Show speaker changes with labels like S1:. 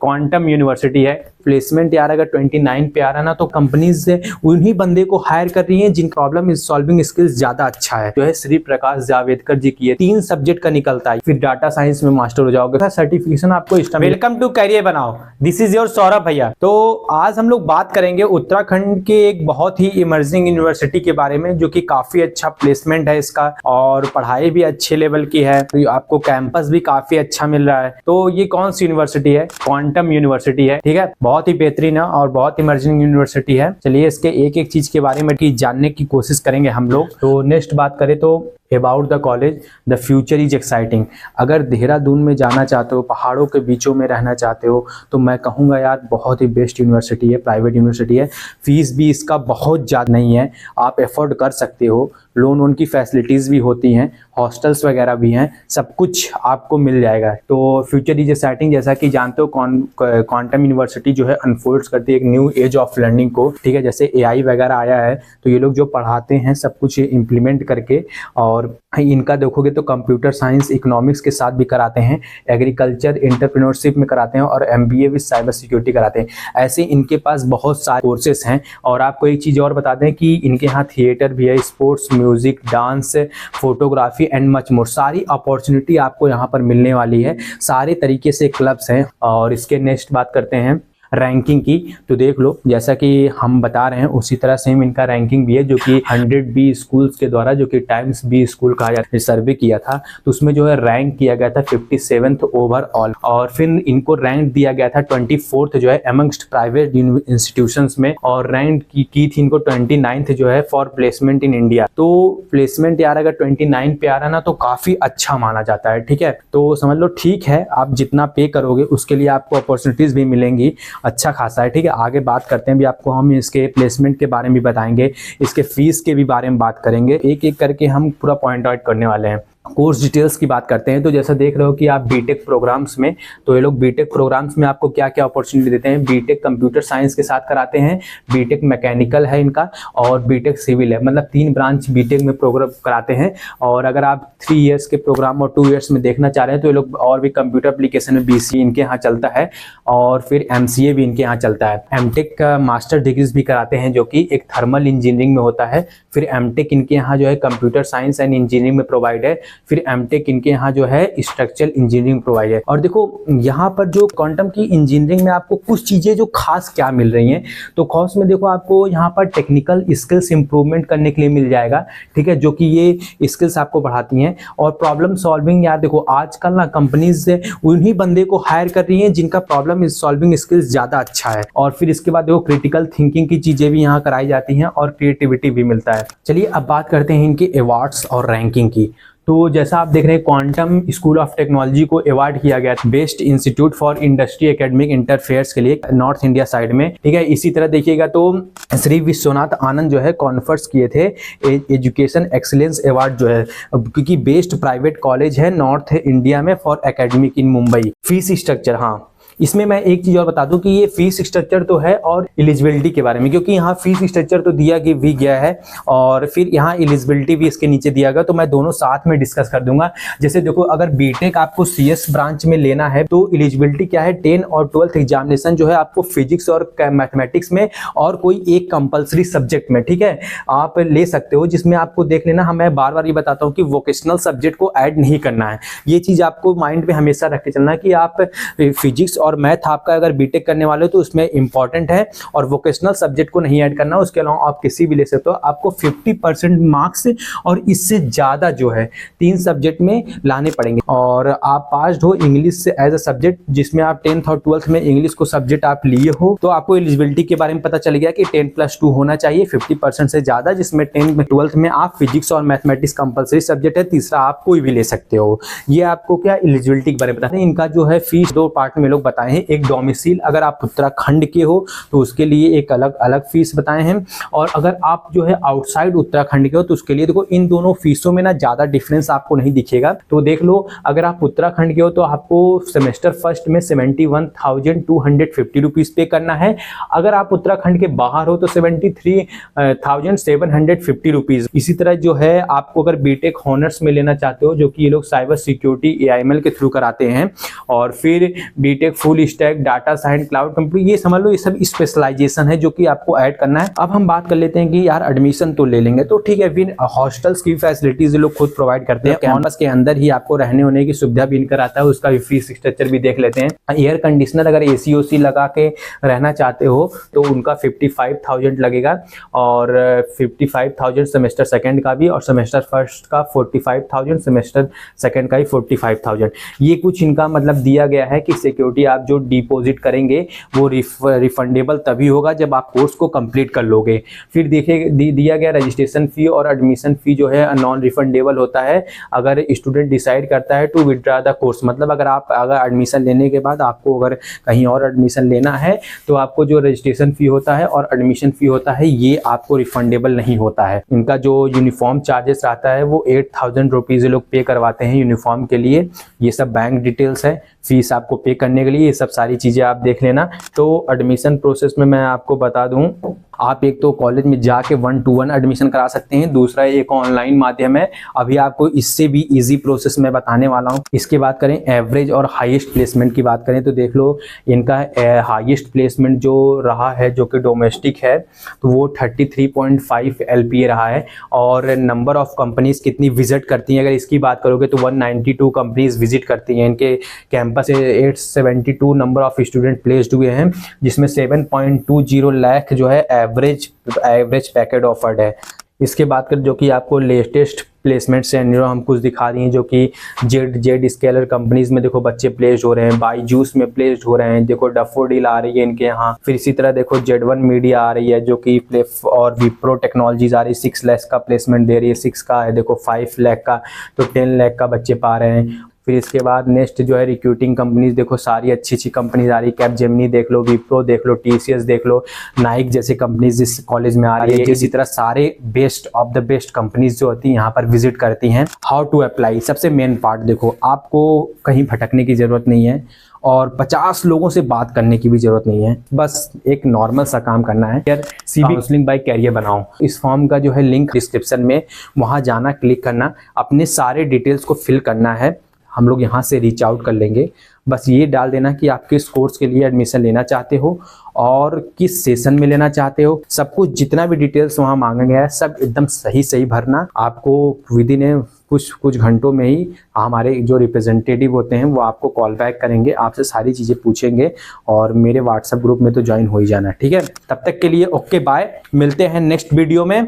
S1: Quantum university है। Placement यार अगर 29 पे आ रहा ना तो कंपनीज से उन्हीं बंदे को हायर कर रही हैं जिन प्रॉब्लम सॉल्विंग स्किल्स ज्यादा अच्छा है। जो है श्री प्रकाश जावड़ेकर जी की है, 3 सब्जेक्ट का निकलता है, फिर डाटा साइंस में मास्टर हो जाओगे, सर्टिफिकेशन आपको। वेलकम टू करियर बनाओ, दिस इज योर सौरभ भैया। तो आज हम लोग बात करेंगे उत्तराखंड के एक बहुत ही इमर्जिंग यूनिवर्सिटी के बारे में, जो कि काफी अच्छा प्लेसमेंट है इसका और पढ़ाई भी अच्छे लेवल की है, आपको कैंपस भी काफी अच्छा मिल रहा है। तो ये कौन सी यूनिवर्सिटी है? क्वांटम यूनिवर्सिटी है, ठीक है। बहुत ही बेहतरीन है और बहुत इमर्जिंग यूनिवर्सिटी है। चलिए इसके एक एक चीज के बारे में जानने की कोशिश करेंगे हम लोग। तो नेक्स्ट बात करें तो about the college, the future is exciting. अगर देहरादून में जाना चाहते हो, पहाड़ों के बीचों में रहना चाहते हो, तो मैं कहूँगा यार बहुत ही बेस्ट यूनिवर्सिटी है, प्राइवेट यूनिवर्सिटी है। फीस भी इसका बहुत ज़्यादा नहीं है, आप एफोर्ड कर सकते हो। लोन वोन की फैसिलिटीज़ भी होती हैं, हॉस्टल्स वगैरह भी हैं, सब कुछ आपको मिल जाएगा। तो फ्यूचर इज एक्साइटिंग, जैसा कि जानते हो क्वांटम यूनिवर्सिटी जो है अनफोल्ड्स करती है एक न्यू एज ऑफ लर्निंग को, ठीक है। जैसे AI वगैरह आया है तो ये लोग जो पढ़ाते हैं सब कुछ इम्प्लीमेंट करके, और इनका देखोगे तो कंप्यूटर साइंस इकोनॉमिक्स के साथ भी कराते हैं, एग्रीकल्चर एंटरप्रेन्योरशिप में कराते हैं और MBA विद साइबर सिक्योरिटी कराते हैं। ऐसे इनके पास बहुत सारे कोर्सेस हैं। और आपको एक चीज़ और बता दें कि इनके यहाँ थिएटर भी है, sports, music, dance, photography and much more, सारी अपॉर्चुनिटी आपको यहाँ पर मिलने वाली है। सारे तरीके से क्लब्स हैं। और इसके नेक्स्ट बात करते हैं रैंकिंग की। तो देख लो जैसा कि हम बता रहे हैं उसी तरह सेम इनका रैंकिंग भी है, जो कि 100B स्कूल्स के द्वारा, जो कि टाइम्स B स्कूल का सर्वे किया था, तो उसमें जो है रैंक किया गया था 57th ओवरऑल। और फिर इनको रैंक दिया गया था 24th जो है अमंगस्ट प्राइवेट इंस्टीट्यूशंस में, और रैंक की थी इनको 29th जो है फॉर प्लेसमेंट इन इंडिया। तो प्लेसमेंट यार अगर 29 पे आ रहा ना तो काफी अच्छा माना जाता है, ठीक है। तो समझ लो ठीक है, आप जितना पे करोगे उसके लिए आपको अपॉर्चुनिटीज भी मिलेंगी, अच्छा खासा है, ठीक है। आगे बात करते हैं, भी आपको हम इसके प्लेसमेंट के बारे में भी बताएंगे, इसके फीस के भी बारे में बात करेंगे, एक एक करके हम पूरा पॉइंट आउट करने वाले हैं। कोर्स डिटेल्स की बात करते हैं तो जैसा देख रहे हो कि आप बीटेक प्रोग्राम्स में, तो ये लोग बीटेक प्रोग्राम्स में आपको क्या क्या अपॉर्चुनिटी देते हैं। बीटेक कंप्यूटर साइंस के साथ कराते हैं, बीटेक मैकेनिकल है इनका, और बीटेक सिविल है। मतलब 3 ब्रांच बीटेक में प्रोग्राम कराते हैं। और अगर आप 3 इयर्स के प्रोग्राम और 2 इयर्स में देखना चाह रहे हैं तो ये लोग और भी कंप्यूटर एप्लीकेशन में BCA इनके यहाँ चलता है, और फिर MCA भी इनके यहाँ चलता है। MTech का मास्टर डिग्रीज भी कराते हैं, जो कि एक थर्मल इंजीनियरिंग में होता है। फिर MTech इनके यहाँ जो है कंप्यूटर साइंस एंड इंजीनियरिंग में प्रोवाइड है। फिर MTech इनके यहाँ जो है स्ट्रक्चरल इंजीनियरिंग प्रोवाइड है। और देखो यहाँ पर जो क्वांटम की इंजीनियरिंग में आपको कुछ चीजें जो खास क्या मिल रही हैं, तो खास में देखो आपको यहाँ पर टेक्निकल स्किल्स इंप्रूवमेंट करने के लिए मिल जाएगा, ठीक है, जो कि ये स्किल्स आपको बढ़ाती हैं। और प्रॉब्लम सॉल्विंग, यार देखो आजकल ना कंपनीज से उन्हीं बंदे को हायर कर रही हैं जिनका प्रॉब्लम सॉल्विंग स्किल्स ज्यादा अच्छा है। और फिर इसके बाद देखो क्रिटिकल थिंकिंग की चीजें भी यहाँ कराई जाती हैं और क्रिएटिविटी भी मिलता है। चलिए अब बात करते हैं इनके अवार्ड्स और रैंकिंग की। तो जैसा आप देख रहे हैं क्वांटम स्कूल ऑफ टेक्नोलॉजी को अवार्ड किया गया best institute for industry academic interferes के लिए नॉर्थ इंडिया साइड में, ठीक है। इसी तरह देखिएगा तो श्री विश्वनाथ आनंद जो है कॉन्फर्स किए थे एजुकेशन एक्सीलेंस अवार्ड जो है, क्योंकि बेस्ट प्राइवेट कॉलेज है नॉर्थ इंडिया में for academic in Mumbai. Fees structure, हाँ इसमें मैं एक चीज और बता दूं कि ये फीस स्ट्रक्चर तो है और एलिजिबिलिटी के बारे में, क्योंकि यहाँ फीस स्ट्रक्चर तो दिया भी गया है और फिर यहाँ एलिजिबिलिटी भी इसके नीचे दिया गया, तो मैं दोनों साथ में डिस्कस कर दूंगा। जैसे देखो अगर बीटेक आपको CS ब्रांच में लेना है तो एलिजिबिलिटी क्या है, 10 और 12th एग्जामिनेशन जो है आपको फिजिक्स और मैथमेटिक्स में और कोई एक कंपलसरी सब्जेक्ट में, ठीक है, आप ले सकते हो। जिसमें आपको देख लेना, मैं बार बार ये बताता हूँ कि वोकेशनल सब्जेक्ट को ऐड नहीं करना है। ये चीज आपको माइंड में हमेशा रख के चलना है कि आप फिजिक्स और मैथ आपका अगर बीटेक करने वाले हो तो उसमें इंपॉर्टेंट है, और वोकेशनल सब्जेक्ट को नहीं ऐड करना। उसके अलावा आप किसी भी ले सकते हो। आपको 50% मार्क्स और इससे ज्यादा जो है 3 सब्जेक्ट में लाने पड़ेंगे। और आप पास्ड हो इंग्लिश से एज अ सब्जेक्ट, जिसमें आप 10th और 12th में इंग्लिश को सब्जेक्ट आप लिए हो, तो आपको एलिजिबिलिटी के बारे में पता चल गया कि 10+2 होना चाहिए 50% से ज्यादा, जिसमें 10th में 12th में आप फिजिक्स और मैथमेटिक्स कंपलसरी सब्जेक्ट है, तीसरा आप कोई भी ले सकते हो। ये आपको क्या एलिजिबिलिटी के बारे में बताते हैं। इनका जो है फीस 2 पार्ट में लोग बताए हैं। एक डोमिसाइल, अगर आप उत्तराखंड के हो तो उसके लिए एक अलग अलग फीस बताए हैं, और अगर आप जो है आउटसाइड उत्तराखंड के हो तो उसके लिए देखो इन दोनों फीसों में ना ज्यादा डिफरेंस आपको नहीं दिखेगा। तो देख लो अगर आप उत्तराखंड के हो तो आपको सेमेस्टर फर्स्ट में 71,250 रुपीज पे करना है। अगर आप उत्तराखंड के बाहर हो तो 73,750 रुपीज। इसी तरह जो है आपको अगर बीटेक हॉनर्स में लेना चाहते हो, जो कि ये लोग साइबर सिक्योरिटी AIML के थ्रू कराते हैं, और फिर BTech full stack, data science, cloud computing, ये समझ लो ये सब स्पेशलाइजेशन है जो कि आपको ऐड करना है। अब हम बात कर लेते हैं कि यार एडमिशन तो ले लेंगे, तो ठीक है, फिर हॉस्टल्स की फैसिलिटीज लोग खुद प्रोवाइड करते हैं, कैंपस के अंदर ही आपको रहने होने की सुविधा भी इनकर आता है, उसका भी फीस स्ट्रक्चर भी देख लेते हैं। एयर कंडीशनर अगर एसी ओसी लगा के रहना चाहते हो तो उनका 55,000 लगेगा, और 55,000 सेमेस्टर सेकंड का भी, और सेमेस्टर फर्स्ट का 45,000, सेमेस्टर सेकंड का ही 45,000। ये कुछ इनका मतलब दिया गया है कि सिक्योरिटी आप जो डिपॉजिट करेंगे वो रिफंडेबल तभी होगा जब आप कोर्स को कंप्लीट कर लोगे। फिर दिया गया रजिस्ट्रेशन फी और एडमिशन फी जो है नॉन रिफंडेबल होता है अगर स्टूडेंट डिसाइड करता है टू विड्रॉ द कोर्स। मतलब अगर एडमिशन लेने के बाद आपको अगर कहीं और एडमिशन लेना है तो आपको जो रजिस्ट्रेशन फी होता है और एडमिशन फी होता है ये आपको रिफंडेबल नहीं होता है। इनका जो यूनिफॉर्म चार्जेस आता है वो 8,000 रुपीज़ लोग पे करवाते हैं यूनिफॉर्म के लिए। ये सब बैंक डिटेल्स है, फीस आपको पे करने के लिए, ये सब सारी चीज़ें आप देख लेना। तो एडमिशन प्रोसेस में मैं आपको बता दूं, आप एक तो कॉलेज में जाके 1-to-1 एडमिशन करा सकते हैं, दूसरा एक ऑनलाइन माध्यम है। अभी आपको इससे भी इजी प्रोसेस मैं बताने वाला हूं। इसके बात करें एवरेज और हाईएस्ट प्लेसमेंट की बात करें तो देख लो इनका हाईएस्ट प्लेसमेंट जो रहा है जो कि डोमेस्टिक है तो वो 33.5 LPA रहा है। और नंबर ऑफ कंपनीज कितनी विजिट करती हैं अगर इसकी बात करोगे तो 192 कंपनीज विजिट करती हैं इनके कैंपस से। 872 नंबर ऑफ स्टूडेंट प्लेस्ड हुए हैं जिसमें 7.20 लाख जो है एवरेज पैकेट ऑफर्ड है। इसके बाद कर जो कि आपको लेटेस्ट प्लेसमेंट से हम कुछ दिखा रही हैं जो कि जेड स्केलर कंपनीज में देखो बच्चे प्लेस्ड हो रहे हैं, बाईजूस में प्लेस्ड हो रहे हैं, देखो डैफोडिल आ रही है इनके यहाँ। फिर इसी तरह देखो Z1 मीडिया आ रही है जो कि और विप्रो टेक्नोलॉजीज आ रही है 6 लाख का प्लेसमेंट दे रही है, 6 का है, देखो 5 लाख का, तो 10 लाख का बच्चे पा रहे हैं। फिर इसके बाद नेक्स्ट जो है रिक्रूटिंग कंपनीज देखो सारी अच्छी अच्छी कंपनीज आ रही है, कैपजेमिनी देख लो, विप्रो देख लो, TCS देख लो, नाइक जैसे कंपनीज इस कॉलेज में आ रही है। इसी तरह सारे best of the best companies जो होती हैं यहाँ पर विजिट करती हैं। हाउ टू अप्लाई, सबसे मेन पार्ट देखो, आपको कहीं भटकने की जरूरत नहीं है और 50 लोगों से बात करने की भी जरूरत नहीं है, बस एक नॉर्मल सा काम करना है। यार CV काउंसलिंग बाय कैरियर बनाओ, इस फॉर्म का जो है लिंक डिस्क्रिप्शन में, वहाँ जाना, क्लिक करना, अपने सारे डिटेल्स को फिल करना है, हम लोग यहाँ से रीच आउट कर लेंगे। बस ये डाल देना कि आप किस कोर्स के लिए एडमिशन लेना चाहते हो और किस सेशन में लेना चाहते हो, सब कुछ जितना भी डिटेल्स वहाँ मांगा गया है सब एकदम सही भरना। आपको विदिन कुछ घंटों में ही हमारे जो रिप्रेजेंटेटिव होते हैं वो आपको कॉल बैक करेंगे, आपसे सारी चीज़ें पूछेंगे और मेरे व्हाट्सएप ग्रुप में तो ज्वाइन हो ही जाना, ठीक है। तब तक के लिए ओके बाय, मिलते हैं नेक्स्ट वीडियो में।